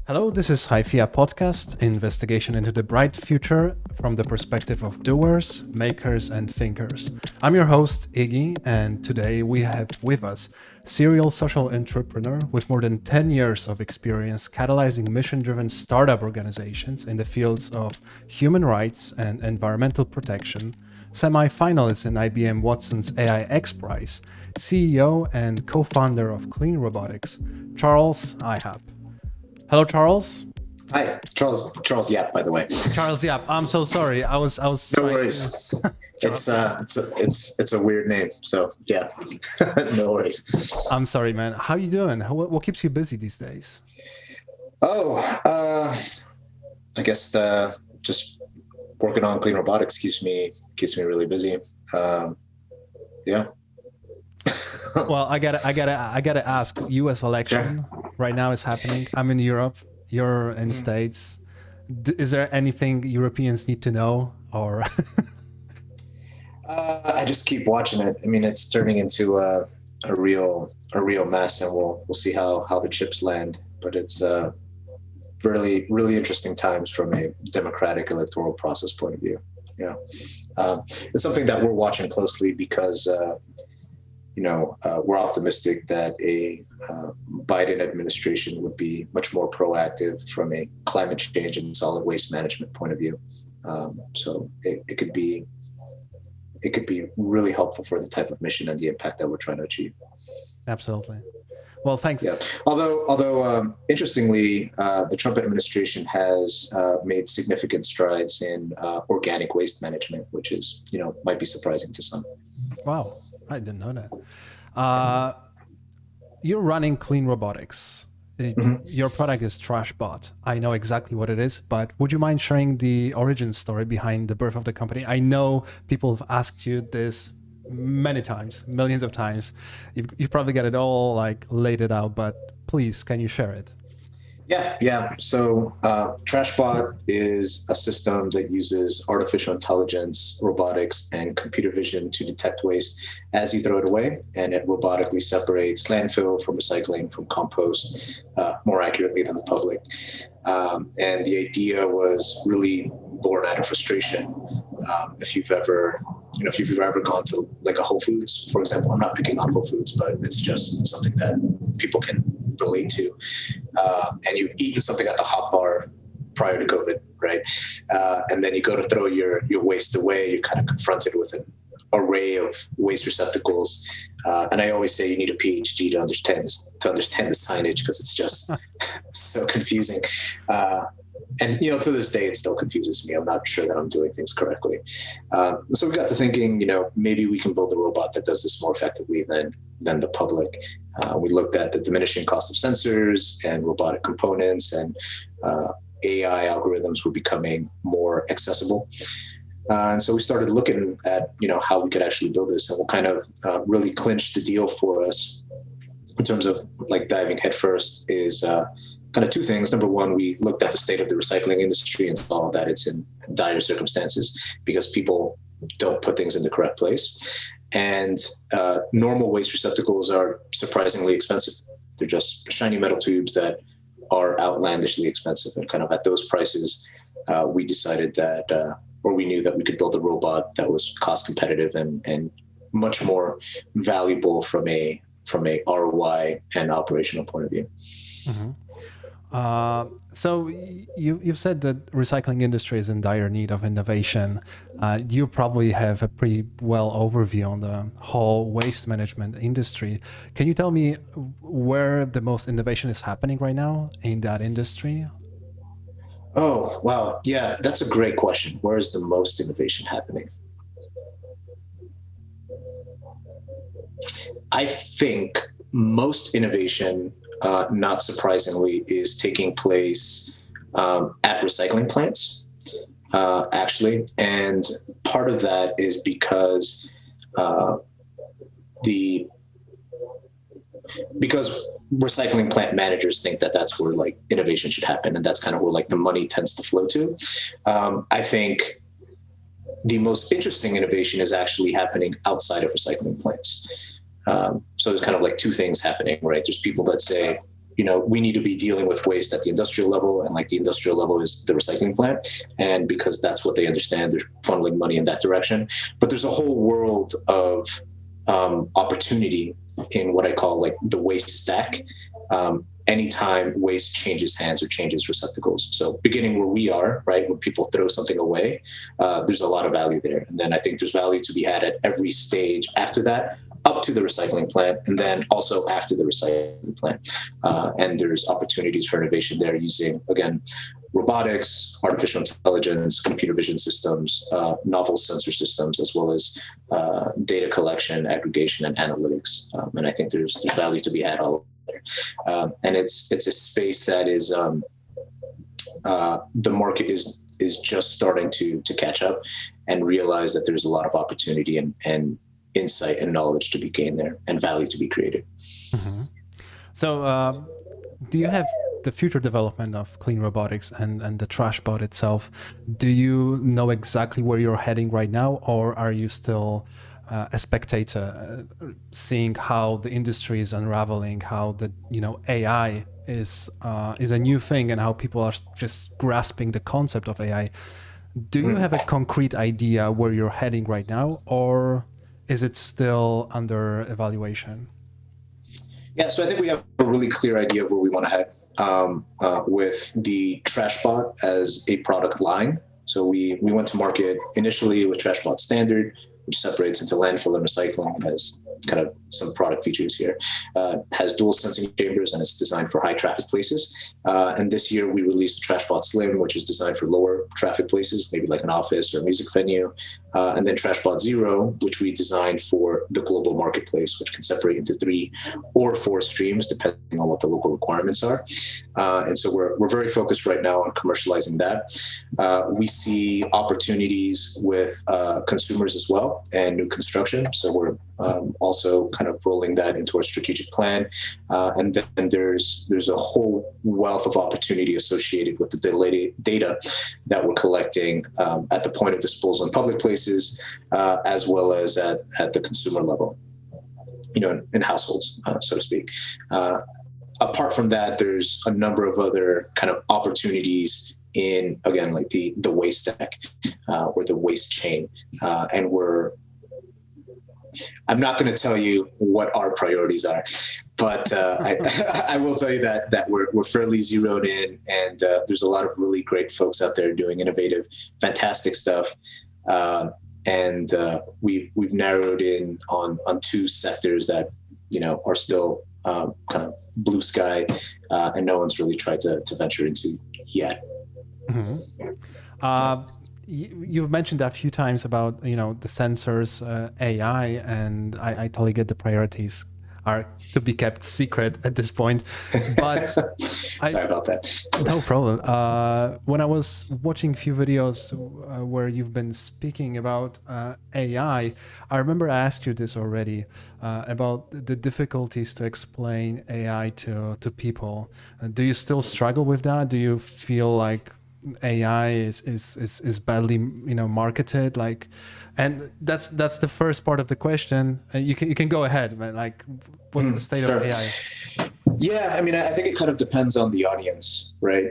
Hello, this is Hyphea podcast, investigation into the bright future from the perspective of doers, makers, and thinkers. I'm your host, Iggy, and today we have with us serial social entrepreneur with more than 10 years of experience catalyzing mission-driven startup organizations in the fields of human rights and environmental protection, semi-finalist in IBM Watson's AI Xprize, CEO and co-founder of Clean Robotics, Charles YHAP. Hello, Charles. Hi, Charles Yap, by the way. Charles Yap. I'm so sorry. I was. No worries. It's a weird name, so yeah. No worries. I'm sorry, man. How you doing? What keeps you busy these days? I guess just working on Clean Robotics keeps me really busy. Yeah. Well, I gotta ask. U.S. election right now is happening. I'm in Europe. You're in States. Is there anything Europeans need to know, or? I just keep watching it. I mean, it's turning into a real mess, and we'll see how the chips land. But it's really, really interesting times from a democratic electoral process point of view. Yeah, it's something that we're watching closely because. We're optimistic that a Biden administration would be much more proactive from a climate change and solid waste management point of view. So it could be really helpful for the type of mission and the impact that we're trying to achieve. Absolutely. Well, thanks. Yeah. Although interestingly, the Trump administration has made significant strides in organic waste management, which is might be surprising to some. Wow. I didn't know that. You're running Clean Robotics. Your product is TrashBot. I know exactly what it is, but would you mind sharing the origin story behind the birth of the company? I know people have asked you this many times, millions of times. You probably get it all laid it out, but please, can you share it? Yeah. So TrashBot is a system that uses artificial intelligence, robotics, and computer vision to detect waste as you throw it away, and it robotically separates landfill from recycling from compost more accurately than the public. And the idea was really born out of frustration. If you've ever gone to a Whole Foods, for example, I'm not picking on Whole Foods, but it's just something that people can relate to. And you've eaten something at the hot bar prior to COVID, right? And then you go to throw your waste away, you're kind of confronted with an array of waste receptacles. And I always say you need a PhD to understand the signage because it's just so confusing. And to this day, it still confuses me. I'm not sure that I'm doing things correctly. So we got to thinking, maybe we can build a robot that does this more effectively than the public. We looked at the diminishing cost of sensors and robotic components, and AI algorithms were becoming more accessible. And so we started looking at, how we could actually build this, and what kind of really clinched the deal for us in terms of diving headfirst is kind of two things. Number one, we looked at the state of the recycling industry and saw that it's in dire circumstances because people don't put things in the correct place. And normal waste receptacles are surprisingly expensive. They're just shiny metal tubes that are outlandishly expensive. And kind of at those prices, we decided that, or we knew that we could build a robot that was cost competitive and much more valuable from a ROI and operational point of view. Mm-hmm. So you've said that recycling industry is in dire need of innovation. You probably have a pretty well overview on the whole waste management industry. Can you tell me where the most innovation is happening right now in that industry? Oh, wow. Yeah, that's a great question. Where is the most innovation happening? I think most innovation, not surprisingly, is taking place at recycling plants, actually. And part of that is because recycling plant managers think that that's where innovation should happen, and that's kind of where the money tends to flow to. I think the most interesting innovation is actually happening outside of recycling plants. So there's kind of two things happening, right? There's people that say, we need to be dealing with waste at the industrial level, and like the industrial level is the recycling plant. And because that's what they understand, they're funneling money in that direction. But there's a whole world of opportunity in what I call like the waste stack. Anytime waste changes hands or changes receptacles. So beginning where we are, right, when people throw something away, there's a lot of value there. And then I think there's value to be had at every stage after that, up to the recycling plant, and then also after the recycling plant. And there's opportunities for innovation there using, again, robotics, artificial intelligence, computer vision systems, novel sensor systems, as well as data collection, aggregation, and analytics. And I think there's value to be had all there. And it's a space that is the market is just starting to catch up and realize that there's a lot of opportunity and insight and knowledge to be gained there and value to be created. Mm-hmm. So do you have the future development of clean robotics and the TrashBot itself? Do you know exactly where you're heading right now, or are you still a spectator, seeing how the industry is unraveling, how the AI is a new thing, and how people are just grasping the concept of AI? Do you have a concrete idea where you're heading right now, or is it still under evaluation? Yeah, so I think we have a really clear idea of where we want to head with the TrashBot as a product line. So we went to market initially with TrashBot Standard, which separates into landfill and recycling and has kind of some product features here. Has dual sensing chambers, and it's designed for high traffic places. And this year we released TrashBot Slim, which is designed for lower traffic places, maybe like an office or a music venue. And then TrashBot Zero, which we designed for the global marketplace, which can separate into 3 or 4 streams, depending on what the local requirements are. And so we're very focused right now on commercializing that. We see opportunities with consumers as well and new construction. So we're also kind of rolling that into our strategic plan. And then there's a whole wealth of opportunity associated with the data that we're collecting at the point of disposal in public places, as well as at the consumer level, in households, so to speak. Apart from that, there's a number of other kind of opportunities in, again, like the waste stack or the waste chain. And I'm not going to tell you what our priorities are, but I will tell you that we're fairly zeroed in, and there's a lot of really great folks out there doing innovative, fantastic stuff. And we've narrowed in on 2 sectors that are still kind of blue sky, and no one's really tried to venture into yet. Mm-hmm. You've mentioned a few times about the sensors, AI, and I totally get the priorities are to be kept secret at this point. But sorry about that. No problem. When I was watching a few videos where you've been speaking about AI, I remember I asked you this already about the difficulties to explain AI to people. Do you still struggle with that? Do you feel like AI is badly marketed, and that's the first part of the question. You can go ahead, man. Like, what's the state of AI? Yeah, I mean, I think it kind of depends on the audience, right?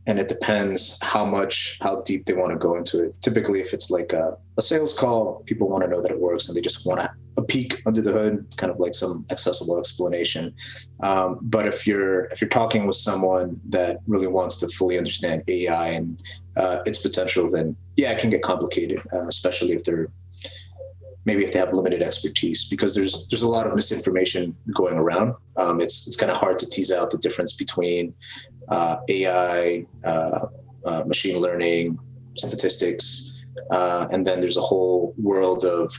And it depends how deep they want to go into it. Typically, if it's like a sales call, people want to know that it works and they just want a peek under the hood, kind of like some accessible explanation. But if you're talking with someone that really wants to fully understand AI and its potential, then yeah, it can get complicated, especially if they have limited expertise, because there's a lot of misinformation going around. It's kind of hard to tease out the difference between AI, machine learning, statistics, and then there's a whole world of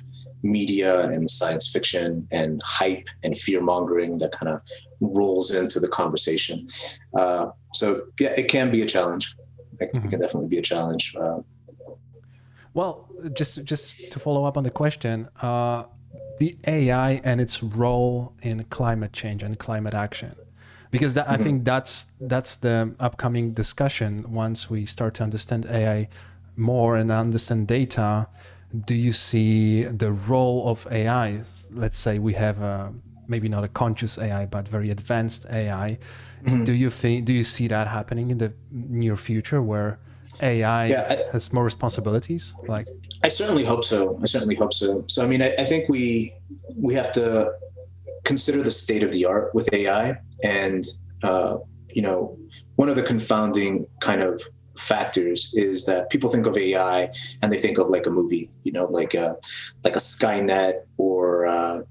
media and science fiction and hype and fear mongering that kind of rolls into the conversation. So yeah, it can be a challenge. It can definitely be a challenge. Well, just to follow up on the question, the AI and its role in climate change and climate action, because I think that's the upcoming discussion. Once we start to understand AI more and understand data, do you see the role of AI? Let's say we have maybe not a conscious AI, but very advanced AI. Mhm. Do you see that happening in the near future where AI has more responsibilities? Like, I certainly hope so. So, I mean, I think we have to consider the state of the art with AI, and you know, one of the confounding kind of factors is that people think of AI and they think of like a movie, like a Skynet or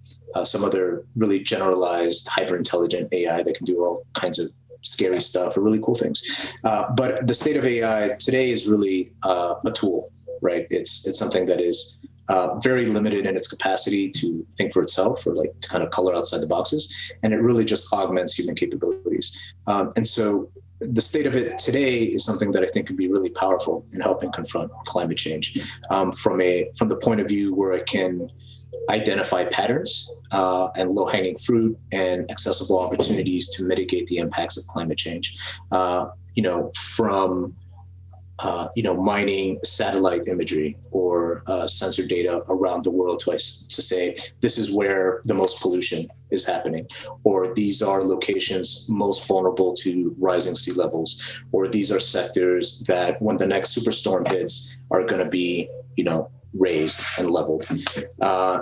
some other really generalized hyper intelligent AI that can do all kinds of scary stuff or really cool things. But the state of AI today is really a tool, right? It's something that is very limited in its capacity to think for itself or like to kind of color outside the boxes. And it really just augments human capabilities. And so the state of it today is something that I think can be really powerful in helping confront climate change from the point of view where it can identify patterns and low-hanging fruit and accessible opportunities to mitigate the impacts of climate change. From mining satellite imagery or sensor data around the world to say this is where the most pollution is happening, or these are locations most vulnerable to rising sea levels, or these are sectors that when the next superstorm hits are going to be, raised and leveled.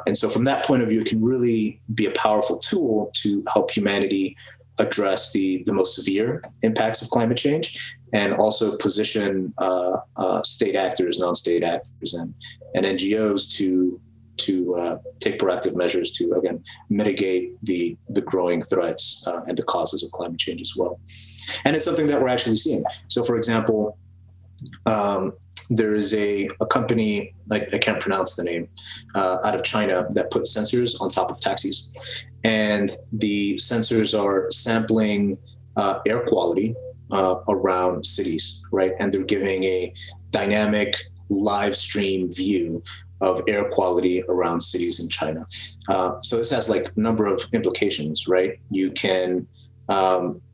And so from that point of view, it can really be a powerful tool to help humanity address the most severe impacts of climate change, and also position state actors, non-state actors, and NGOs to take proactive measures to, again, mitigate the growing threats and the causes of climate change as well. And it's something that we're actually seeing. So, for example, there is a company, like I can't pronounce the name, out of China that puts sensors on top of taxis. And the sensors are sampling air quality around cities, right? And they're giving a dynamic live stream view of air quality around cities in China. So this has like a number of implications, right? You can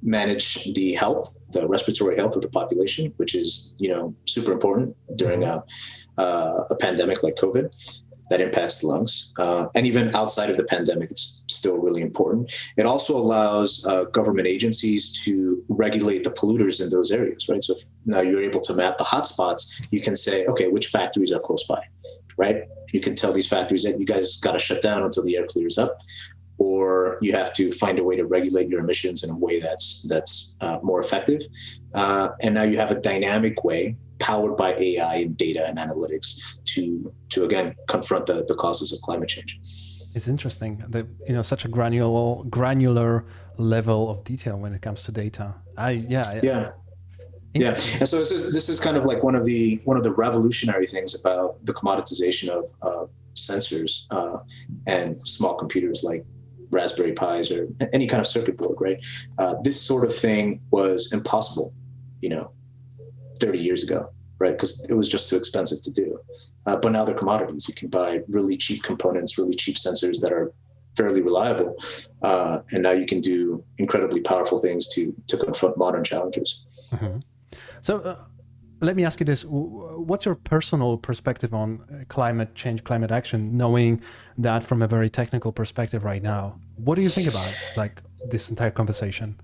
manage the respiratory health of the population, which is, super important during a pandemic like COVID that impacts the lungs. And even outside of the pandemic, it's still really important. It also allows government agencies to regulate the polluters in those areas, right? So if now you're able to map the hotspots, you can say, okay, which factories are close by, right? You can tell these factories that you guys got to shut down until the air clears up, or you have to find a way to regulate your emissions in a way that's more effective. And now you have a dynamic way powered by AI and data and analytics to again confront the causes of climate change. It's interesting that such a granular level of detail when it comes to data. Yeah. And so this is kind of like one of the revolutionary things about the commoditization of sensors and small computers like Raspberry Pis or any kind of circuit board, right? This sort of thing was impossible, 30 years ago, right? Because it was just too expensive to do. But now they're commodities. You can buy really cheap components, really cheap sensors that are fairly reliable. And now you can do incredibly powerful things to confront modern challenges. Mm-hmm. So let me ask you this. What's your personal perspective on climate change, climate action, knowing that from a very technical perspective right now? What do you think about it, like this entire conversation?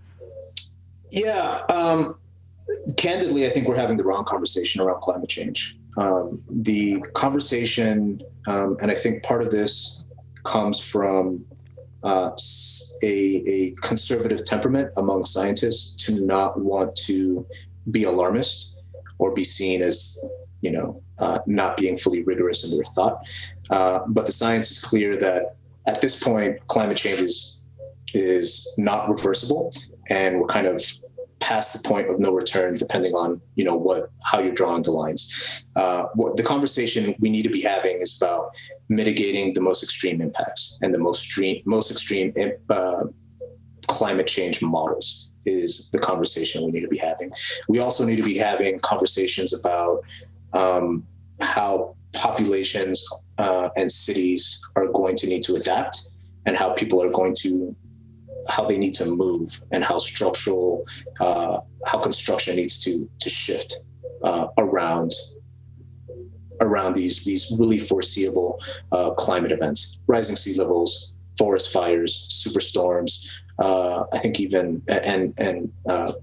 Yeah. Candidly, I think we're having the wrong conversation around climate change. The conversation, and I think part of this comes from a conservative temperament among scientists to not want to be alarmist or be seen as, not being fully rigorous in their thought. But the science is clear that at this point, climate change is not reversible, and we're kind of past the point of no return, depending on how you're drawing the lines. What the conversation we need to be having is about mitigating the most extreme impacts, and the most extreme climate change models is the conversation we need to be having. We also need to be having conversations about how populations and cities are going to need to adapt, and how people are going to how they need to move, and how how construction needs to shift around these really foreseeable climate events, rising sea levels, forest fires, superstorms, I think even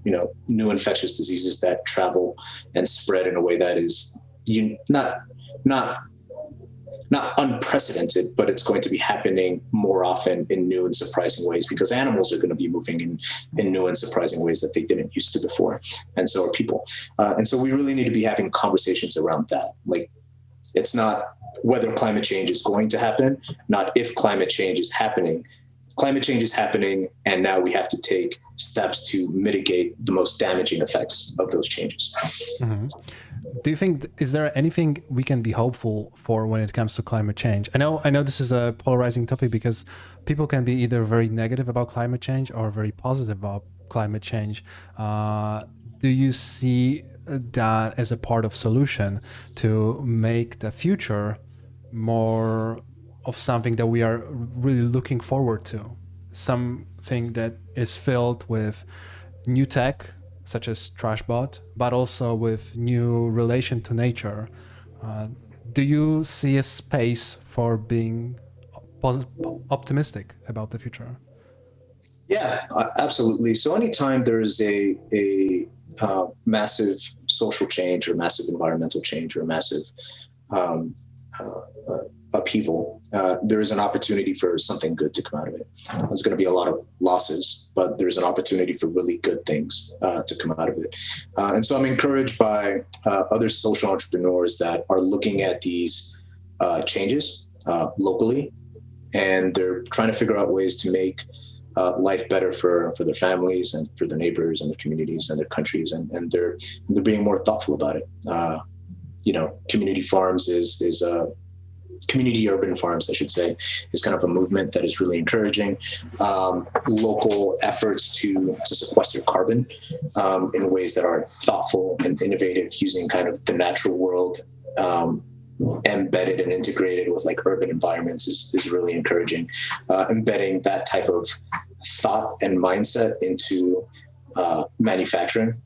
new infectious diseases that travel and spread in a way that is not unprecedented, but it's going to be happening more often in new and surprising ways, because animals are going to be moving in new and surprising ways that they didn't used to before, and so are people. And so we really need to be having conversations around that. Like, it's not whether climate change is going to happen, not if climate change is happening. Climate change is happening, and now we have to take steps to mitigate the most damaging effects of those changes. Mm-hmm. Do you think, is there anything we can be hopeful for when it comes to climate change? I know this is a polarizing topic, because people can be either very negative about climate change or very positive about climate change. Do you see that as a part of solution to make the future more of something that we are really looking forward to? Something that is filled with new tech, such as TrashBot, but also with new relation to nature. Do you see a space for being optimistic about the future? Yeah, absolutely. So anytime there is a massive social change or massive environmental change or massive upheaval, there is an opportunity for something good to come out of it. There's going to be a lot of losses, but there's an opportunity for really good things to come out of it. And so I'm encouraged by other social entrepreneurs that are looking at these changes locally, and they're trying to figure out ways to make life better for their families and for their neighbors and their communities and their countries, and they're being more thoughtful about it. Community farms is community urban farms, I should say, is kind of a movement that is really encouraging. Local efforts to sequester carbon in ways that are thoughtful and innovative, using kind of the natural world embedded and integrated with like urban environments is really encouraging. Embedding that type of thought and mindset into manufacturing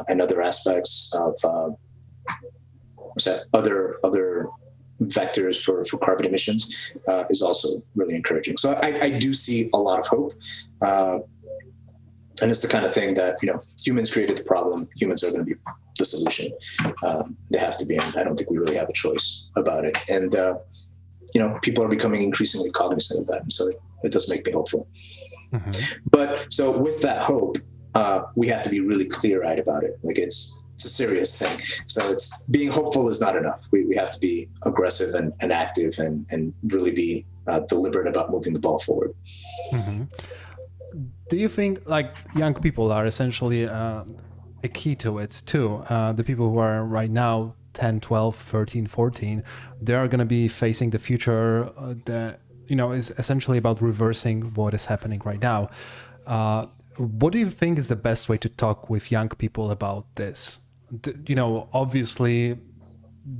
and other aspects of other vectors for carbon emissions is also really encouraging. So I do see a lot of hope. And it's the kind of thing that, humans created the problem. Humans are going to be the solution. They have to be, and I don't think we really have a choice about it. And, people are becoming increasingly cognizant of that. And so it does make me hopeful. Mm-hmm. But so with that hope, we have to be really clear-eyed about it. Like it's a serious thing. So it's being hopeful is not enough. We have to be aggressive and active and really be deliberate about moving the ball forward. Mm-hmm. Do you think like young people are essentially a key to it too? The people who are right now 10, 12, 13, 14, they are going to be facing the future that, is essentially about reversing what is happening right now. What do you think is the best way to talk with young people about this? Obviously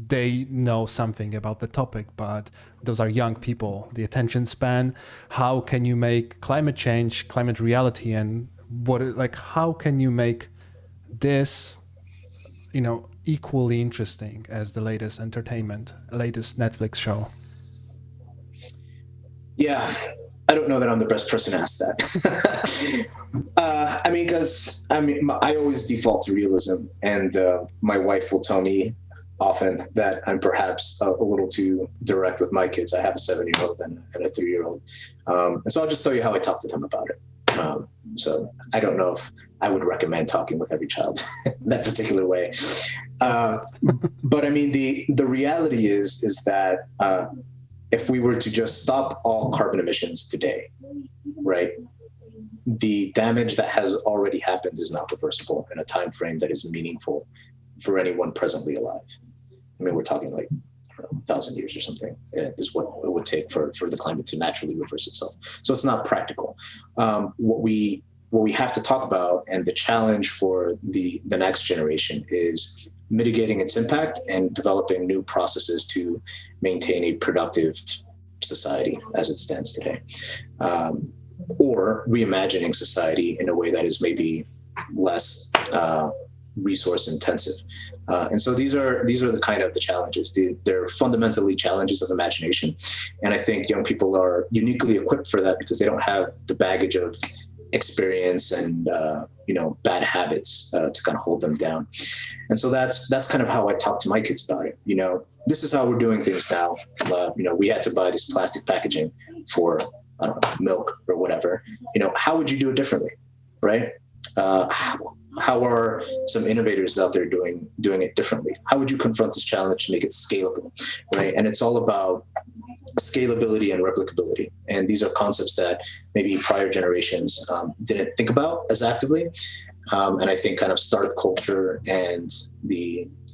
they know something about the topic, but those are young people, the attention span. How can you make climate change, climate reality, and how can you make this, equally interesting as the latest entertainment, latest Netflix show? Yeah, I don't know that I'm the best person to ask that. I always default to realism, and my wife will tell me often that I'm perhaps a little too direct with my kids. I have a 7-year-old and a 3-year-old. And so I'll just tell you how I talk to them about it. So I don't know if I would recommend talking with every child in that particular way. But I mean, the reality is that if we were to just stop all carbon emissions today, right, the damage that has already happened is not reversible in a time frame that is meaningful for anyone presently alive. I mean, we're talking like 1,000 years or something is what it would take for the climate to naturally reverse itself. So it's not practical. What we have to talk about, and the challenge for the next generation, is mitigating its impact and developing new processes to maintain a productive society as it stands today. Or reimagining society in a way that is maybe less resource intensive. And so these are the kind of the challenges. They're fundamentally challenges of imagination. And I think young people are uniquely equipped for that because they don't have the baggage of experience and bad habits to kind of hold them down. And so that's kind of how I talk to my kids about it. This is how we're doing things now. We had to buy this plastic packaging for, I don't know, milk or whatever. How would you do it differently, right? How are some innovators out there doing it differently? How would you confront this challenge to make it scalable, right? And it's all about scalability and replicability. And these are concepts that maybe prior generations didn't think about as actively. And I think kind of startup culture and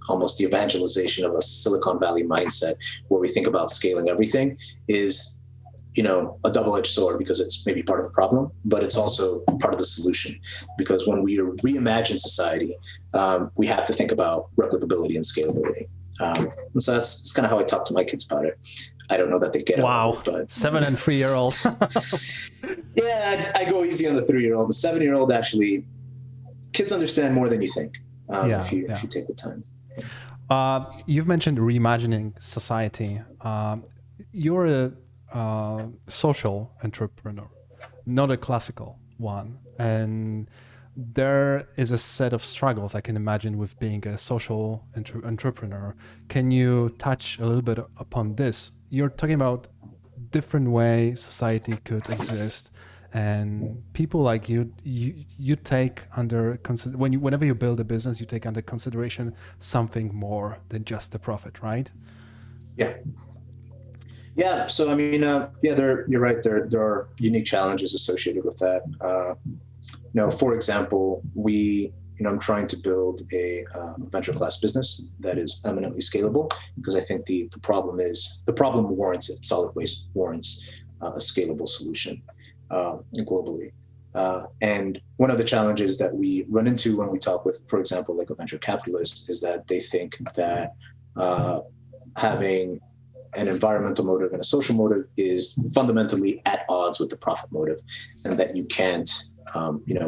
almost the evangelization of a Silicon Valley mindset where we think about scaling everything is a double-edged sword, because it's maybe part of the problem, but it's also part of the solution. Because when we reimagine society, we have to think about replicability and scalability. And so that's kind of how I talk to my kids about it. I don't know that they get it. Wow, but 7 and 3-year-old. Yeah, I go easy on the 3-year-old. The 7-year-old, actually, kids understand more than you think if you take the time. You've mentioned reimagining society. You're a social entrepreneur, not a classical one. And there is a set of struggles I can imagine with being a social entrepreneur. Can you touch a little bit upon this? You're talking about different way society could exist, and people like you take under whenever you build a business, you take under consideration something more than just the profit, right? Yeah. Yeah. So, I mean, you're right. There are unique challenges associated with that. For example, I'm trying to build a venture class business that is eminently scalable, because I think the problem warrants it. Solid waste warrants a scalable solution globally. And one of the challenges that we run into when we talk with, for example, like a venture capitalist, is that they think that having an environmental motive and a social motive is fundamentally at odds with the profit motive, and that you can't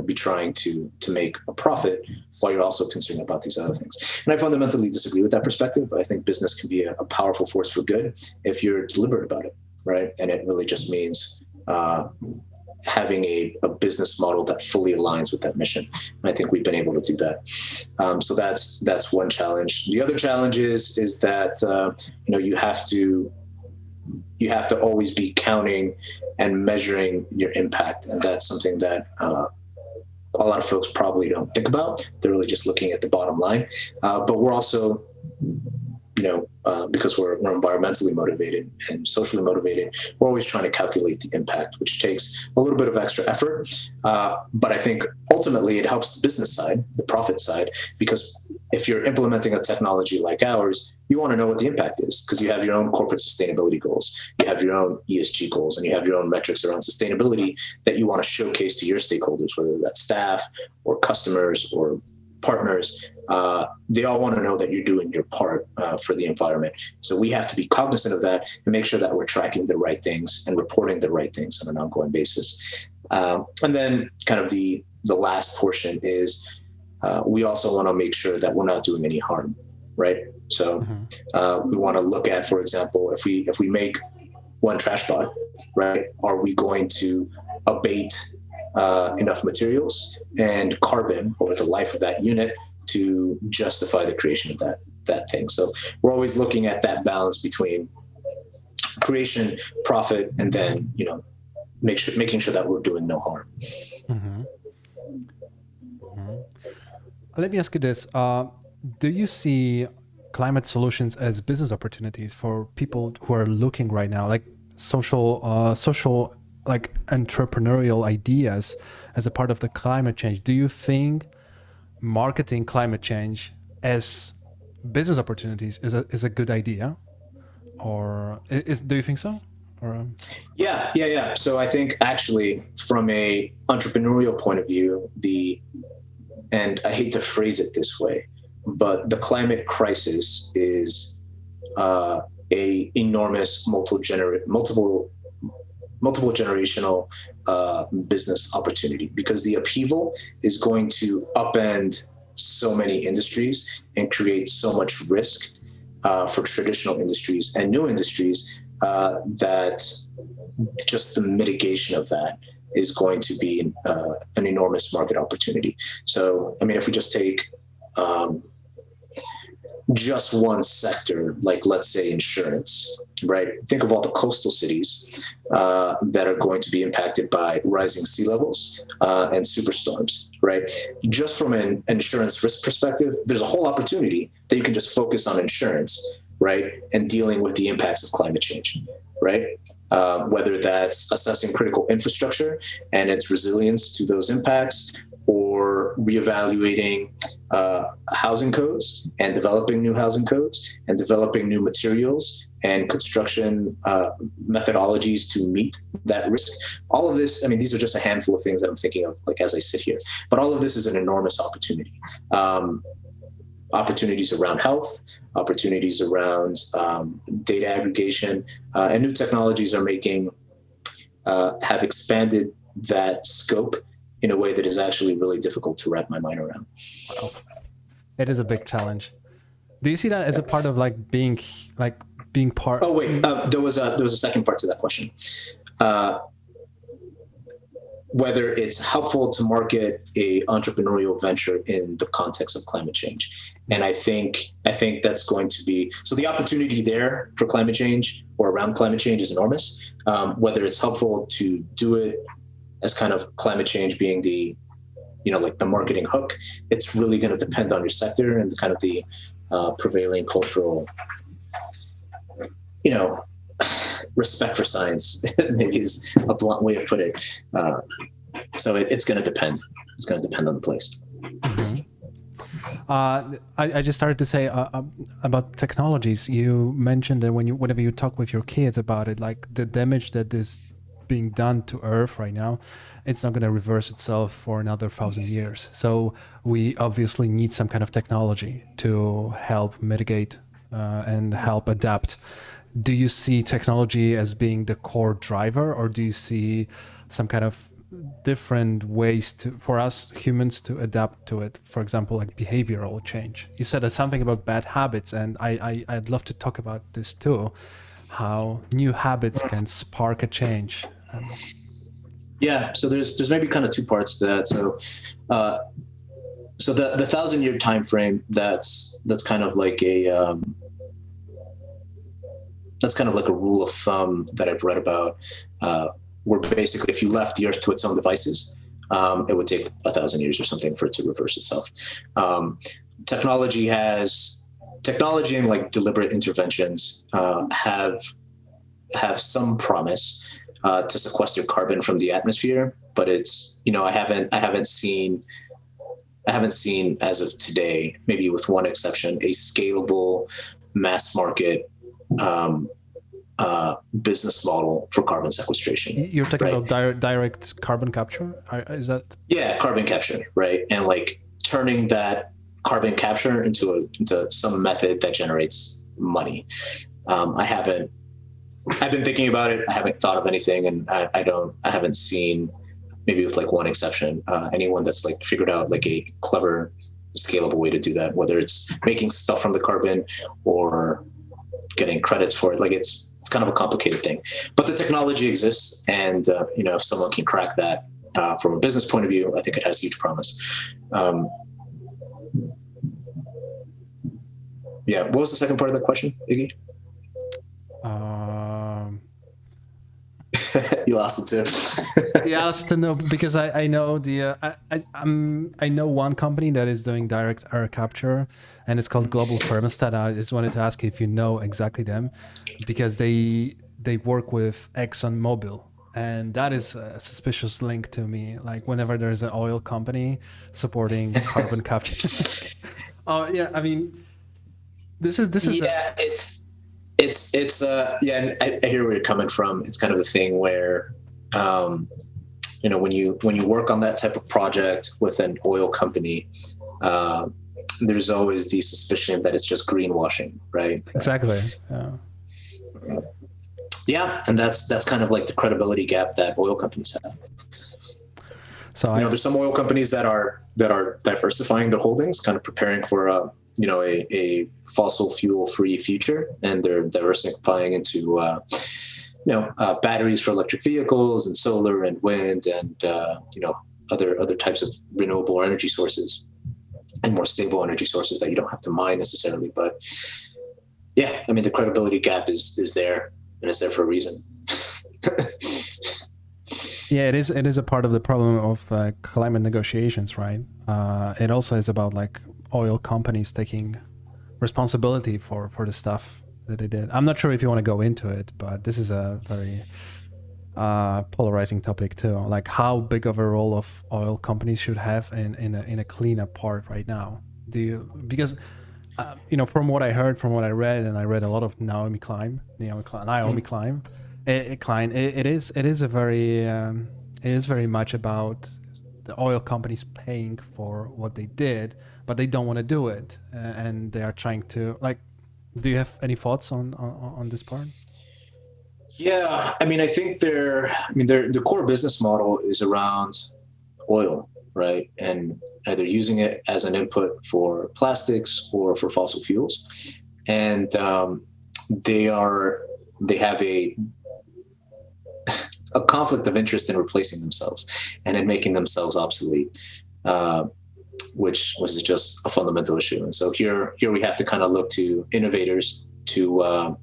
be trying to make a profit while you're also concerned about these other things. And I fundamentally disagree with that perspective. I think business can be a powerful force for good if you're deliberate about it, right? And it really just means having a business model that fully aligns with that mission. And I think we've been able to do that. So that's one challenge. The other challenge is that you have to always be counting and measuring your impact. And that's something that a lot of folks probably don't think about. They're really just looking at the bottom line. But we're also, because we're environmentally motivated and socially motivated, we're always trying to calculate the impact, which takes a little bit of extra effort. But I think ultimately it helps the business side, the profit side, because if you're implementing a technology like ours, you want to know what the impact is, because you have your own corporate sustainability goals, you have your own ESG goals, and you have your own metrics around sustainability that you want to showcase to your stakeholders, whether that's staff or customers or partners. They all want to know that you're doing your part for the environment. So we have to be cognizant of that and make sure that we're tracking the right things and reporting the right things on an ongoing basis. And then kind of the last portion is we also want to make sure that we're not doing any harm, right? So we want to look at, for example, if we make one trash bot, right, are we going to abate enough materials and carbon over the life of that unit to justify the creation of that thing? So we're always looking at that balance between creation, profit, and then making sure that we're doing no harm. Let me ask you this: do you see climate solutions as business opportunities for people who are looking right now, like social, like entrepreneurial ideas as a part of the climate change? Do you think marketing climate change as business opportunities is a good idea, or do you think so? Or Yeah. So I think actually from a entrepreneurial point of view, and I hate to phrase it this way, but the climate crisis is a enormous multiple generational business opportunity, because the upheaval is going to upend so many industries and create so much risk for traditional industries and new industries that just the mitigation of that is going to be an enormous market opportunity. So, I mean, if we just take just one sector, like let's say insurance, right? Think of all the coastal cities that are going to be impacted by rising sea levels and superstorms, right? Just from an insurance risk perspective, there's a whole opportunity that you can just focus on insurance, right? And dealing with the impacts of climate change, right? Whether that's assessing critical infrastructure and its resilience to those impacts, or reevaluating housing codes and developing new housing codes and developing new materials and construction methodologies to meet that risk. All of this, I mean, these are just a handful of things that I'm thinking of, like, as I sit here, but all of this is an enormous opportunity. Opportunities around health, opportunities around data aggregation, and new technologies are have expanded that scope in a way that is actually really difficult to wrap my mind around. Wow. It is a big challenge. Do you see that as a part of being part? Oh wait, there was a second part to that question. Whether it's helpful to market a entrepreneurial venture in the context of climate change. And I think that's going to be, so the opportunity there for climate change or around climate change is enormous. Whether it's helpful to do it as kind of climate change being the, like the marketing hook, it's really going to depend on your sector and kind of the prevailing cultural, respect for science, maybe is a blunt way of putting it. So it's going to depend. It's going to depend on the place. Mm-hmm. I just started to say about technologies. You mentioned that whenever you talk with your kids about it, like the damage that is being done to Earth right now, it's not going to reverse itself for another 1,000 years. So we obviously need some kind of technology to help mitigate and help adapt. Do you see technology as being the core driver, or do you see some kind of different ways for us humans to adapt to it? For example, like behavioral change. You said something about bad habits, and I'd love to talk about this too. How new habits can spark a change. Yeah, so there's maybe kind of two parts to that. So the 1,000-year time frame, that's kind of like a rule of thumb that I've read about, where basically if you left the Earth to its own devices, it would take 1,000 years or something for it to reverse itself. Technology and like deliberate interventions have some promise to sequester carbon from the atmosphere, but it's, I haven't seen as of today, maybe with one exception, a scalable mass market business model for carbon sequestration. You're talking about direct carbon capture? Is that? Yeah, carbon capture, right? And like turning that carbon capture into some method that generates money. I've been thinking about it. I haven't thought of anything, and I haven't seen, maybe with like one exception, anyone that's like figured out like a clever, scalable way to do that, whether it's making stuff from the carbon or getting credits for it. Like it's kind of a complicated thing, but the technology exists, and if someone can crack that from a business point of view, I think it has huge promise. Yeah. What was the second part of that question, Iggy? You lost it too. Yeah, I lost it, no, because I know I know one company that is doing direct air capture, and it's called Global Thermostat. I just wanted to ask if you know exactly them, because they work with ExxonMobil, and that is a suspicious link to me. Like whenever there's an oil company supporting carbon capture. Oh yeah, I mean, this is yeah, and I hear where you're coming from. It's kind of a thing where, when you work on that type of project with an oil company, there's always the suspicion that it's just greenwashing, right? Exactly. Yeah, and that's kind of like the credibility gap that oil companies have. So there's some oil companies that are diversifying their holdings, kind of preparing for a fossil fuel free future, and they're diversifying into batteries for electric vehicles and solar and wind and other types of renewable energy sources and more stable energy sources that you don't have to mine necessarily. But yeah, I mean, the credibility gap is there, and it's there for a reason. Yeah, it is a part of the problem of climate negotiations, right? It also is about like oil companies taking responsibility for the stuff that they did. I'm not sure if you want to go into it, but this is a very polarizing topic too. Like how big of a role of oil companies should have in a cleanup part right now. Because from what I heard, from what I read, and I read a lot of Naomi Klein. It is very much about the oil companies paying for what they did, but they don't want to do it, and they are trying to like. Do you have any thoughts on this part? Yeah, I mean, I think the core business model is around oil, right? And either using it as an input for plastics or for fossil fuels, and they have a conflict of interest in replacing themselves and in making themselves obsolete, which was just a fundamental issue. And so here we have to kind of look to innovators to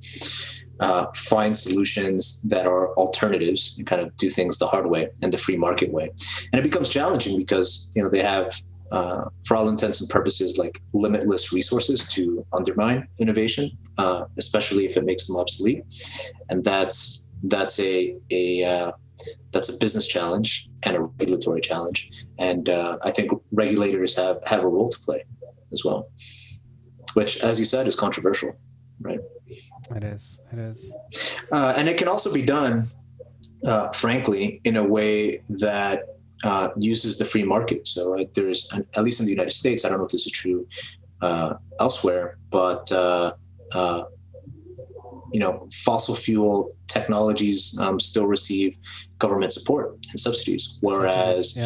find solutions that are alternatives and kind of do things the hard way and the free market way. And it becomes challenging because they have, for all intents and purposes, like limitless resources to undermine innovation, especially if it makes them obsolete. And that's a business challenge and a regulatory challenge. And I think regulators have a role to play as well, which, as you said, is controversial, right? It is. And it can also be done, frankly, in a way that uses the free market. So there's, at least in the United States, I don't know if this is true elsewhere, but fossil fuel technologies still receive government support and subsidies, whereas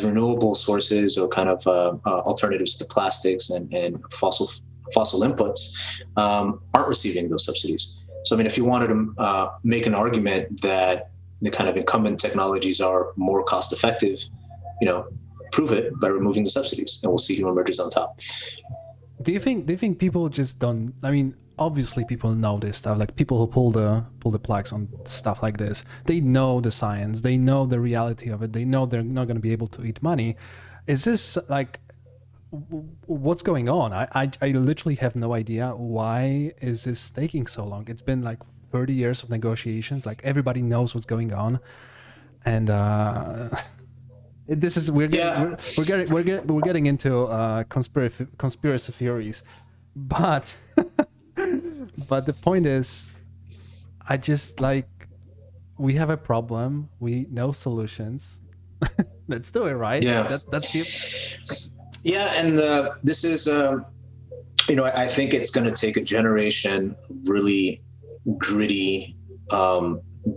renewable sources or kind of alternatives to plastics and fossil inputs aren't receiving those subsidies. So I mean, if you wanted to make an argument that the kind of incumbent technologies are more cost effective, prove it by removing the subsidies, and we'll see who emerges on top. Do you think people just don't? I mean, obviously people know this stuff. Like people who pull the plugs on stuff like this, they know the science, they know the reality of it, they know they're not going to be able to eat money. Is this like, what's going on? I literally have no idea. Why is this taking so long? It's been like 30 years of negotiations. Like everybody knows what's going on, and this is we're getting into conspiracy theories, but but the point is, I just like, we have a problem, we know solutions. Let's do it, right? Yeah, that's it. Yeah, and this is I think it's going to take a generation of really gritty,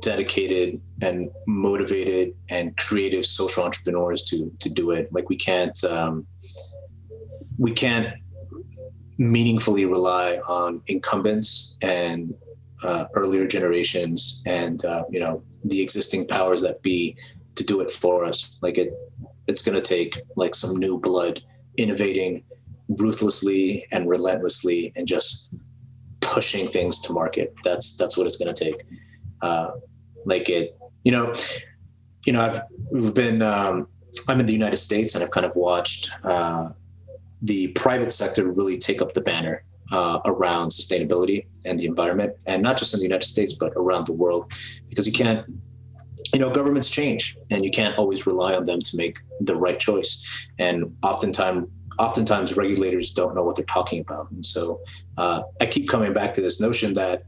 dedicated and motivated and creative social entrepreneurs to do it. Like we can't meaningfully rely on incumbents and earlier generations and the existing powers that be to do it for us. Like it's going to take like some new blood innovating ruthlessly and relentlessly and just pushing things to market. That's what it's going to take. I'm in the United States, and I've kind of watched the private sector really take up the banner around sustainability and the environment, and not just in the United States, but around the world, because you can't, governments change and you can't always rely on them to make the right choice. And oftentimes regulators don't know what they're talking about. And so I keep coming back to this notion that,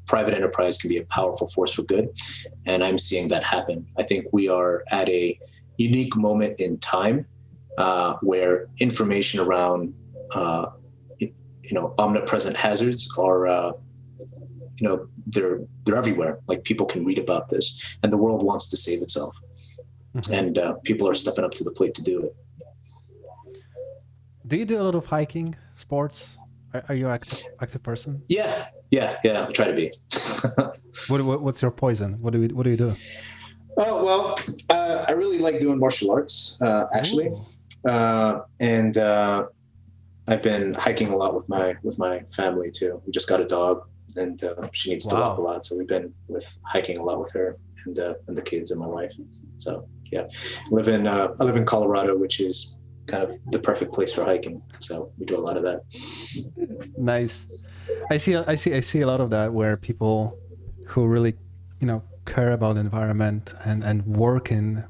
private enterprise can be a powerful force for good. And I'm seeing that happen. I think we are at a unique moment in time where information around, omnipresent hazards are, they're everywhere. Like people can read about this, and the world wants to save itself. and people are stepping up to the plate to do it. Do you do a lot of hiking, sports? Are you an active person? Yeah. I try to be. What's your poison? What do you do? Oh, well, I really like doing martial arts, actually. And I've been hiking a lot with my family too. We just got a dog, and she needs to walk a lot, so we've been hiking a lot with her and the kids and my wife. So yeah, I live in Colorado, which is kind of the perfect place for hiking. So we do a lot of that. Nice. I see a lot of that, where people who really, care about the environment and work in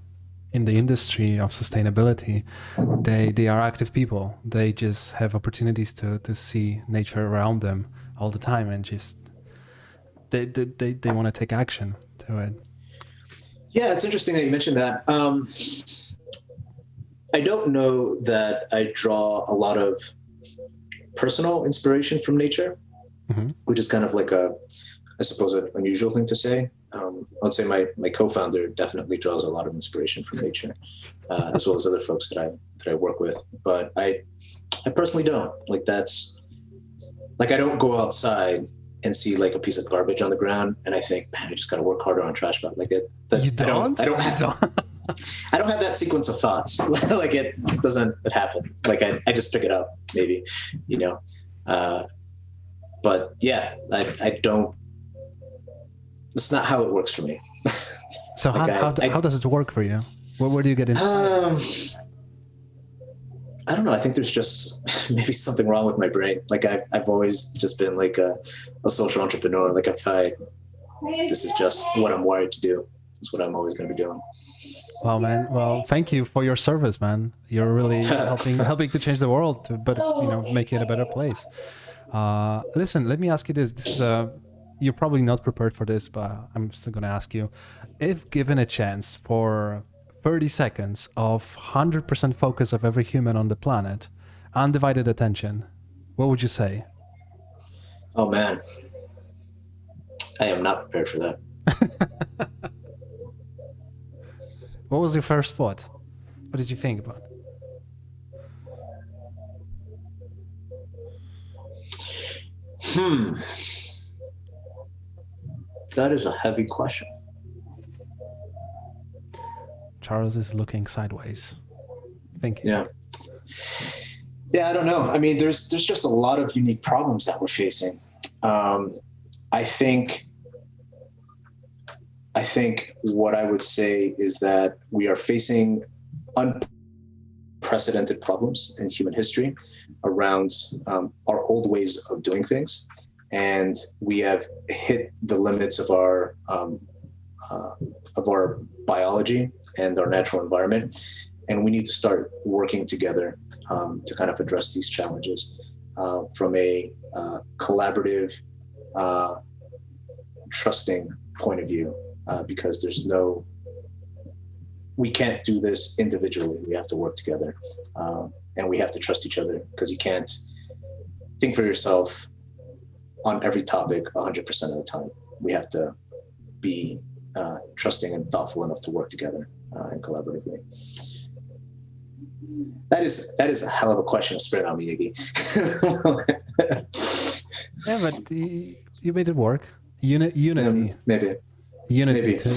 the industry of sustainability, they are active people. They just have opportunities to see nature around them all the time, and just they want to take action to it. Yeah, it's interesting that you mentioned that. I don't know that I draw a lot of personal inspiration from nature, which is kind of like I suppose, an unusual thing to say. I'd say my co-founder definitely draws a lot of inspiration from nature, as well as other folks that I work with. But I personally don't. I don't go outside and see like a piece of garbage on the ground and I think, man, I just got to work harder on trash bag. You don't? I don't have that sequence of thoughts. It happen. I just pick it up, maybe, but yeah, I don't. It's not how it works for me. So how does it work for you? Where do you get inspired? I don't know. I think there's just maybe something wrong with my brain. I've always just been like a social entrepreneur. This is just what I'm wired to do. It's what I'm always going to be doing. Well, man. Well, thank you for your service, man. You're really helping to change the world, make it a better place. Listen, let me ask you this. This is you're probably not prepared for this, but I'm still going to ask you. If given a chance for 30 seconds of 100% focus of every human on the planet, undivided attention, what would you say? Oh, man. I am not prepared for that. What was your first thought? What did you think about? That is a heavy question. Charles is looking sideways. Thank you. Yeah, I don't know. I mean, there's just a lot of unique problems that we're facing. I think what I would say is that we are facing unprecedented problems in human history around our old ways of doing things. And we have hit the limits of our biology and our natural environment, and we need to start working together to kind of address these challenges from a collaborative, trusting point of view, because we can't do this individually. We have to work together, and we have to trust each other, because you can't think for yourself on every topic 100% of the time. We have to be trusting and thoughtful enough to work together and collaboratively. That is a hell of a question to spread on me, Iggy. Yeah, but you made it work. Unity. Maybe. Unity maybe. Too.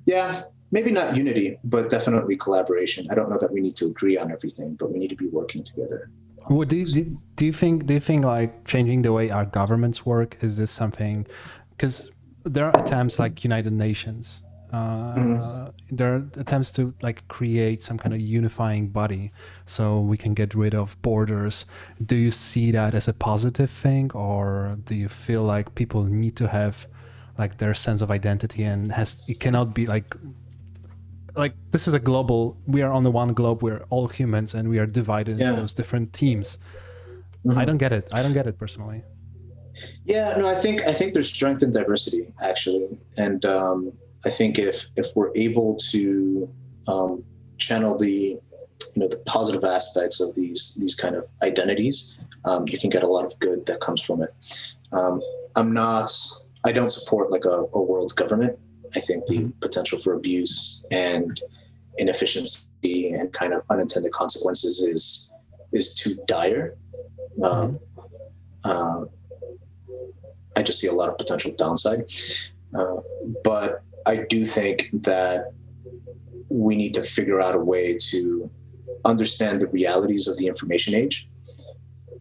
Yeah, maybe not unity, but definitely collaboration. I don't know that we need to agree on everything, but we need to be working together. Well, do you think like changing the way our governments work, is this something? Because there are attempts like United Nations. There are attempts to like create some kind of unifying body so we can get rid of borders. Do you see that as a positive thing, or do you feel like people need to have like their sense of identity, and it cannot be like this is a global, we are on the one globe, we're all humans, and we are divided into those different teams. I don't get it personally. Yeah, no, I think there's strength in diversity, actually. And I think if we're able to channel the positive aspects of these kind of identities, you can get a lot of good that comes from it. I don't support like a world government. I think the potential for abuse and inefficiency and kind of unintended consequences is too dire. I just see a lot of potential downside. But I do think that we need to figure out a way to understand the realities of the information age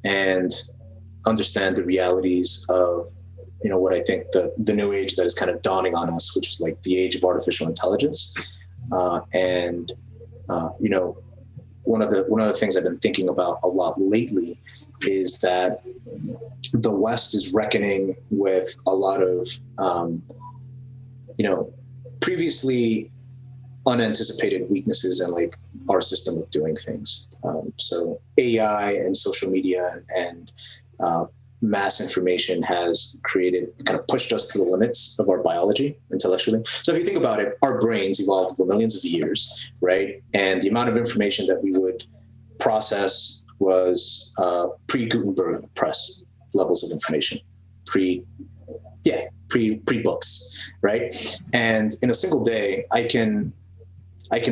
and understand the realities of, what I think the new age that is kind of dawning on us, which is like the age of artificial intelligence. One of the things I've been thinking about a lot lately is that the West is reckoning with a lot of, previously unanticipated weaknesses in like our system of doing things. So AI and social media and mass information has kind of pushed us to the limits of our biology intellectually. So if you think about it, our brains evolved over millions of years, right? And the amount of information that we would process was pre-Gutenberg press levels of information, pre-books, right? And in a single day, I can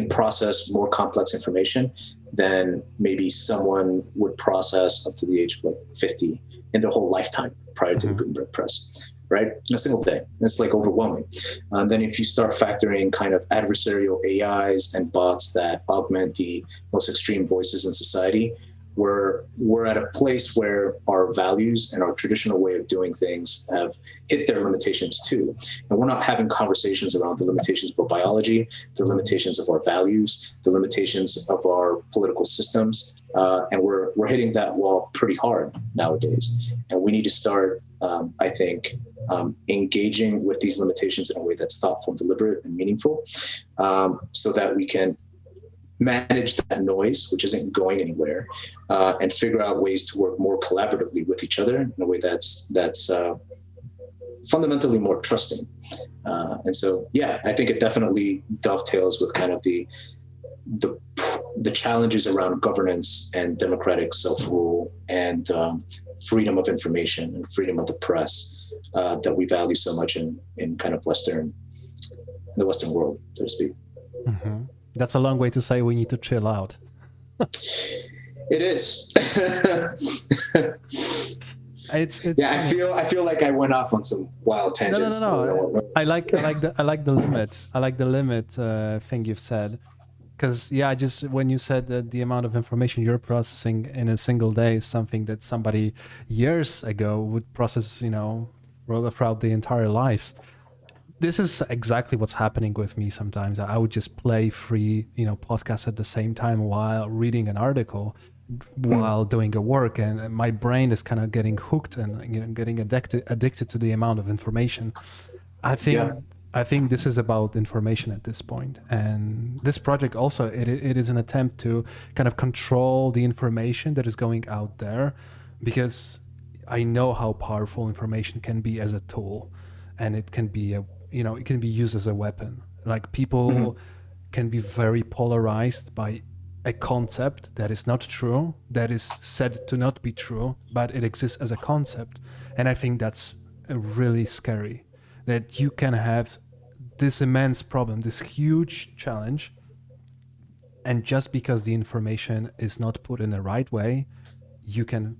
process more complex information than maybe someone would process up to the age of like 50 in their whole lifetime prior to the Gutenberg press, right? In a single day. It's like overwhelming. Then if you start factoring kind of adversarial AIs and bots that augment the most extreme voices in society, we're at a place where our values and our traditional way of doing things have hit their limitations too. And we're not having conversations around the limitations of our biology, the limitations of our values, the limitations of our political systems. And we're hitting that wall pretty hard nowadays. And we need to start, I think, engaging with these limitations in a way that's thoughtful, deliberate, and meaningful, so that we can manage that noise, which isn't going anywhere, and figure out ways to work more collaboratively with each other in a way that's fundamentally more trusting. And so, I think it definitely dovetails with kind of the challenges around governance and democratic self-rule and freedom of information and freedom of the press that we value so much in kind of the Western world, so to speak. Mm-hmm. That's a long way to say we need to chill out. It is. It's I feel like I went off on some wild tangents. No. I like the limit. I like the limit thing you've said, because when you said that the amount of information you're processing in a single day is something that somebody years ago would process, throughout the entire life. This is exactly what's happening with me sometimes. I would just play free, podcasts at the same time while reading an article, while doing a work, and my brain is kind of getting hooked and getting addicted to the amount of information. I think this is about information at this point, and this project also it is an attempt to kind of control the information that is going out there, because I know how powerful information can be as a tool, and it can be it can be used as a weapon. Like people can be very polarized by a concept that is not true, that is said to not be true, but it exists as a concept. And I think that's really scary, that you can have this immense problem, this huge challenge, and just because the information is not put in the right way, you can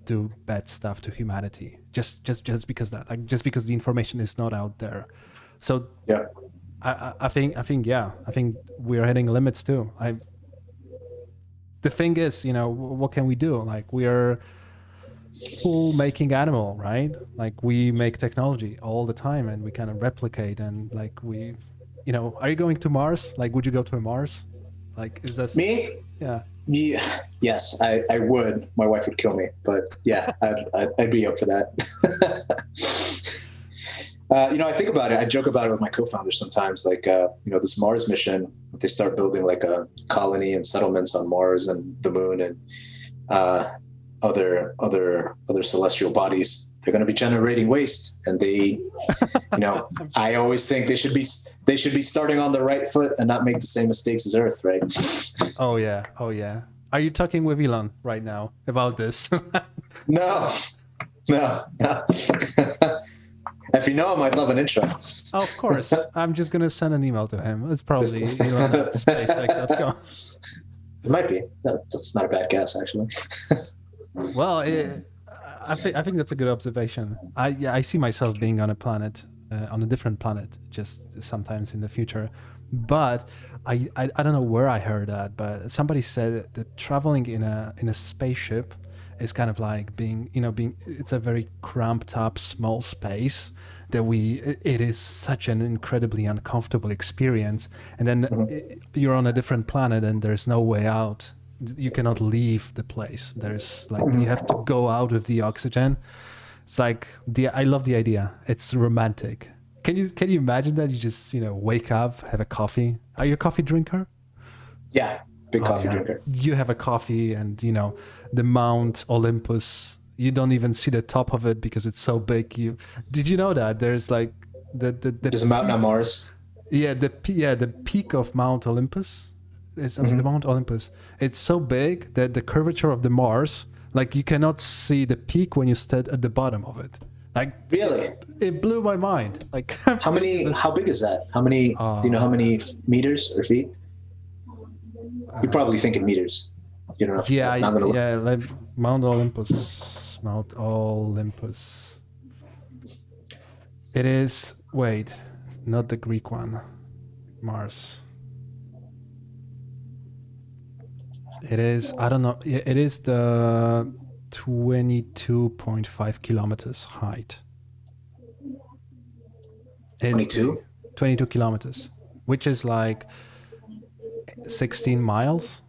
do bad stuff to humanity just because because the information is not out there. So I think we're hitting limits too. The thing is, what can we do? Like, we are tool making animal, right? Like, we make technology all the time and we kind of replicate, and like are you going to Mars? Like, would you go to Mars? Like, is that me? Yeah. Yeah, yes, I would. My wife would kill me, but yeah, I'd be up for that. I think about it. I joke about it with my co-founders sometimes. Like, this Mars mission, if they start building like a colony and settlements on Mars and the Moon and other celestial bodies, they're going to be generating waste. And they, I always think they should be starting on the right foot and not make the same mistakes as Earth, right? Oh yeah. Are you talking with Elon right now about this? No. If you know him, I'd love an intro. Oh, of course. I'm just going to send an email to him. It's probably elon@spacex.com. It might be. That's not a bad guess, actually. Well, I think that's a good observation. I see myself being on a planet, on a different planet, just sometimes in the future. But I don't know where I heard that, but somebody said that traveling in a spaceship is kind of like being it's a very cramped up small space that it is such an incredibly uncomfortable experience, and then you're on a different planet and there's no way out. You cannot leave the place. There's like you have to go out with the oxygen. It's like I love the idea. It's romantic. Can you imagine that you just wake up, have a coffee? Are you a coffee drinker? Yeah, big coffee drinker. You have a coffee, and the Mount Olympus. You don't even see the top of it because it's so big. Did you know that there's like there's a mountain on Mars? Yeah, the peak of Mount Olympus is the Mount Olympus. It's so big that the curvature of the Mars, like you cannot see the peak when you stand at the bottom of it. Like really, it blew my mind. Like how big is that? How many? Do you know how many meters or feet? You're probably thinking meters. You know. Yeah, like Mount Olympus. Mount Olympus. It is. Wait, not the Greek one. Mars. It is. I don't know. It is the 22.5 kilometers height. 22 kilometers, which is like 16 miles.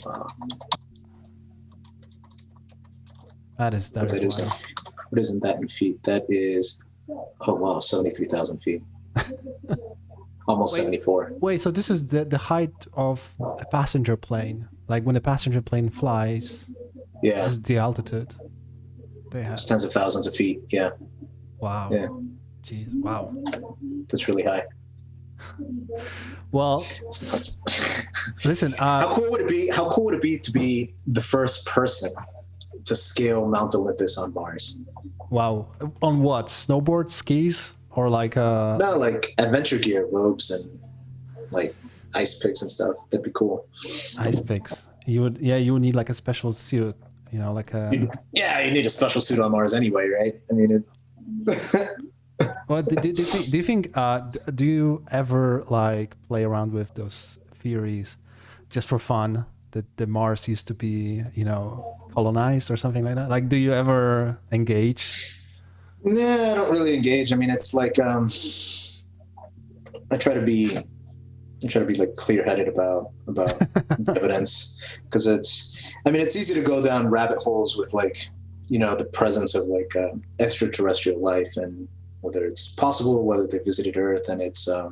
Wow. That is what isn't that in feet? That is 73,000 feet. Almost 74. Wait, so this is the height of a passenger plane. Like when a passenger plane flies, this is the altitude they have. It's tens of thousands of feet. Yeah. Wow. Yeah. Jeez. Wow. That's really high. Well, listen. How cool would it be? How cool would it be to be the first person to scale Mount Olympus on Mars? Wow. On what? Snowboard, skis, or like? No, like adventure gear, ropes, and like ice picks and stuff. That'd be cool. Ice picks. You would need like a special suit. Like a. You need a special suit on Mars anyway, right? I mean, Well, do you ever like play around with those theories, just for fun, that the Mars used to be, colonized or something like that? Like, do you ever engage? Nah, I don't really engage. I mean, it's like I try to be like clear-headed about evidence, because it's easy to go down rabbit holes with like the presence of like extraterrestrial life, and whether it's possible, whether they visited Earth, and it's I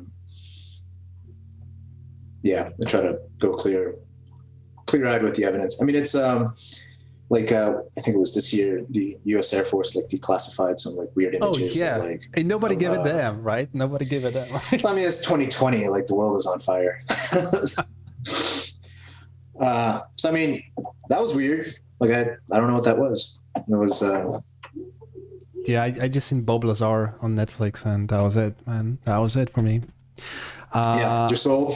try to go clear-eyed with the evidence. I mean, it's like I think it was this year, the U.S. Air Force like declassified some like weird images. Oh yeah, and nobody gave a damn, right? Nobody gave a damn. I mean, it's 2020. Like the world is on fire. So I mean, that was weird. Like I don't know what that was. It was. Yeah, I just seen Bob Lazar on Netflix, and that was it, man. That was it for me. You're sold.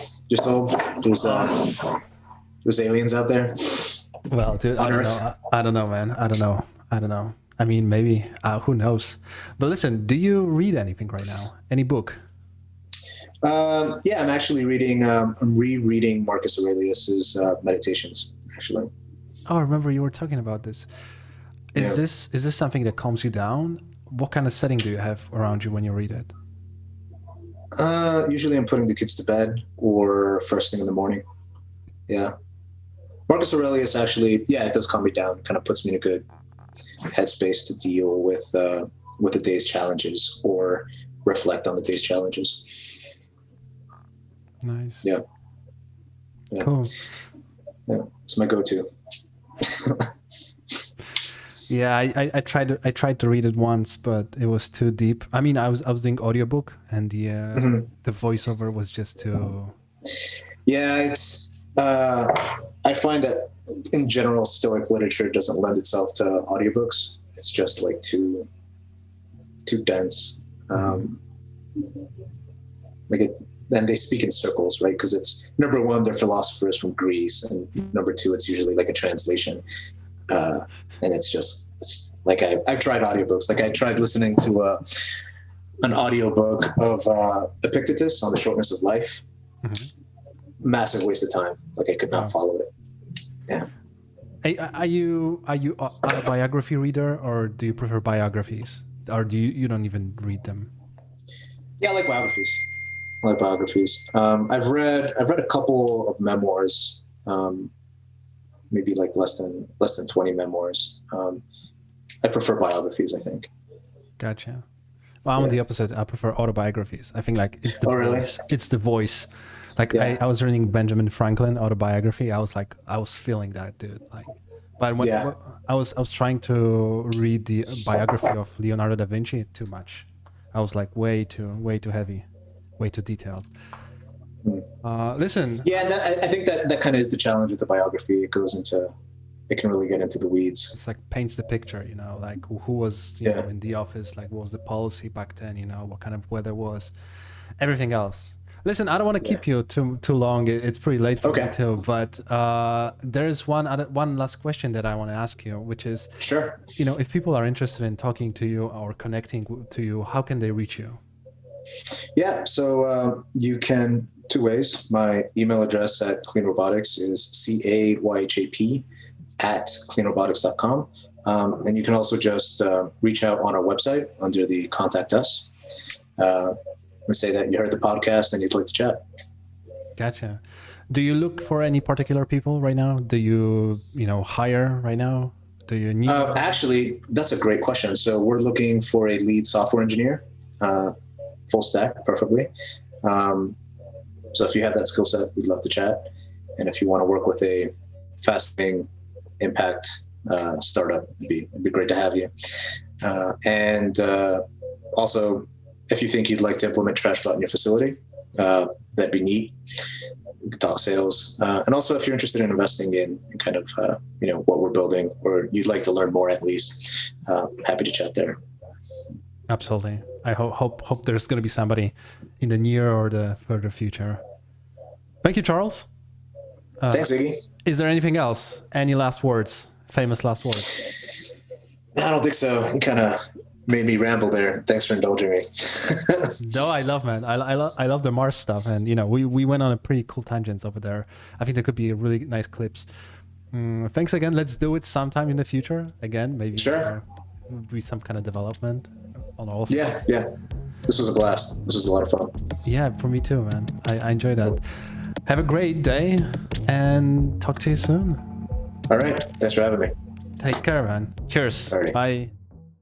There's aliens out there. Well, dude, I don't know, man. I don't know. I mean, maybe. Who knows? But listen, do you read anything right now? Any book? I'm actually reading. I'm rereading Marcus Aurelius's Meditations. Actually. Oh, I remember you were talking about this. Is this something that calms you down? What kind of setting do you have around you when you read it? Usually I'm putting the kids to bed or first thing in the morning. Yeah. Marcus Aurelius actually, it does calm me down. Kind of puts me in a good headspace to deal with the day's challenges or reflect on the day's challenges. Nice. Yeah. Cool. Yeah, it's my go-to. Yeah, I tried to read it once, but it was too deep. I mean, I was doing audiobook, and the voiceover was just too. Yeah, it's. I find that in general, Stoic literature doesn't lend itself to audiobooks. It's just like too too dense. And they speak in circles, right? Because it's number one, they're philosophers from Greece, and number two, it's usually like a translation, and it's like I've tried audiobooks. Like I tried listening to an audiobook of Epictetus on the shortness of life. Massive waste of time. Like I could not follow it. Yeah. Hey, are you a biography reader, or do you prefer biographies, or do you don't even read them? Yeah, I like biographies. I've read a couple of memoirs, maybe like less than 20 memoirs. I prefer biographies, I think. Gotcha. Well, I'm the opposite. I prefer autobiographies. I think like it's the really? voice. It's the voice. Like I was reading Benjamin Franklin autobiography. I was feeling that dude. Like, but when I was trying to read the biography of Leonardo da Vinci, too much. I was like way too heavy, way too detailed. Listen. Yeah, I think that kind of is the challenge with the biography. It can really get into the weeds. It's like paints the picture, you know, like who was you know in the office, like what was the policy back then, you know, what kind of weather was, everything else. Listen, I don't want to keep you too long. It's pretty late for me too. But there's one last question that I want to ask you, which is, sure. You know, if people are interested in talking to you or connecting to you, how can they reach you? Yeah, so you can two ways. My email address at Clean Robotics is CAYHAP@cleanrobotics.com. And you can also just reach out on our website under the Contact Us. And say that you heard the podcast and you'd like to chat. Gotcha. Do you look for any particular people right now? Do you hire right now? Do you need? Actually, that's a great question. So we're looking for a lead software engineer, full stack, preferably. So if you have that skill set, we'd love to chat. And if you want to work with a fascinating impact startup, it'd be great to have you. And also, if you think you'd like to implement TrashBot in your facility, that'd be neat. We could talk sales. And also, if you're interested in investing in kind of what we're building, or you'd like to learn more at least, happy to chat there. Absolutely. I hope there's going to be somebody in the near or the further future. Thank you, Charles. Thanks, Iggy. Is there anything else? Any last words? Famous last words? I don't think so. You kind of made me ramble there. Thanks for indulging me. No, I love the Mars stuff, and we went on a pretty cool tangents over there. I think there could be really nice clips. Thanks again. Let's do it sometime in the future again. Maybe sure. Be some kind of development on all sides. Yeah. This was a blast. This was a lot of fun. Yeah, for me too, man. I enjoyed that. Have a great day, and talk to you soon. All right. Thanks for having me. Take care, man. Cheers. All right. Bye.